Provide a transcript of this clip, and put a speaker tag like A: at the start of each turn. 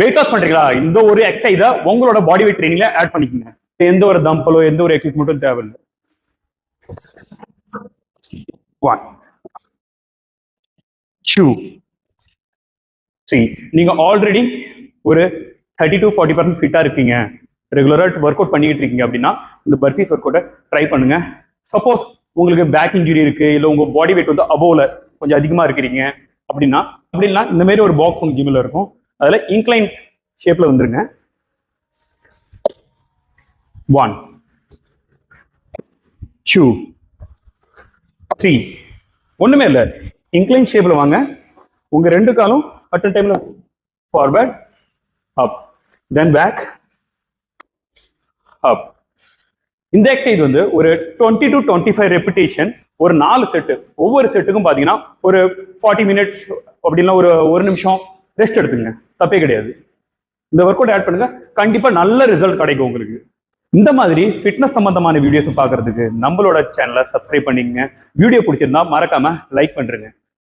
A: Weight loss பண்றீங்களா? இந்த ஒரு எக்ஸசைஸை உங்களோட பாடி வெயிட் ட்ரைனிங்ல ஆட் பண்ணிக்கோங்க. எந்த ஒரு தம்பலோ எந்த ஒரு எக்யூப்மெண்ட்டும் தேவையில்லை. 1 2 3. நீங்க ஆல்ரெடி ஒரு 30 to 40% ஃபிட்டா இருக்கீங்க, ரெகுலரா ஒர்க் அவுட் பண்ணிக்கிட்டு இருக்கீங்க அப்படின்னா இந்த பர்பீஸ் ஒர்க் அவுட்டை ட்ரை பண்ணுங்க. சப்போஸ் உங்களுக்கு பேக் இன்ஜுரி இருக்கு, இல்லை உங்க பாடி வெயிட் வந்து அபோவ்ல கொஞ்சம் அதிகமா இருக்கிறீங்க அப்படின்னா இந்த மாதிரி ஒரு பாக்ஸ் உங்க ஜிம்ல இருக்கும். அதுல இன்க்ளைன் ஷேப்ல வந்துருங்க. 1 2 3. ஒண்ணுமே இல்லை, இன்க்ளைன் ஷேப்ல வாங்க. உங்க ரெண்டு காலும் அட் டைம்ல ஃபார்வர்ட், அப், தென் பேக், அப். இந்த எக்ஸசைஸ் வந்து ஒரு 20 to 25 ரெப்பிட்டேஷன், ஒரு 4 செட்டு. ஒவ்வொரு செட்டுக்கும் பாத்தீங்கன்னா ஒரு 40 மினிட்ஸ் அப்படின்னா ஒரு நிமிஷம் ரெஸ்ட் எடுத்துங்க, தப்பே கிடையாது. இந்த ஒர்க் அவுட் ஆட் பண்ணுங்க, கண்டிப்பா நல்ல ரிசல்ட் கிடைக்கும் உங்களுக்கு. இந்த மாதிரி ஃபிட்னஸ் சம்பந்தமான வீடியோஸ் பார்க்கறதுக்கு நம்மளோட சேனலை சப்ஸ்கிரைப் பண்ணிக்கங்க. வீடியோ பிடிச்சிருந்தா மறக்காம லைக் பண்றேங்க.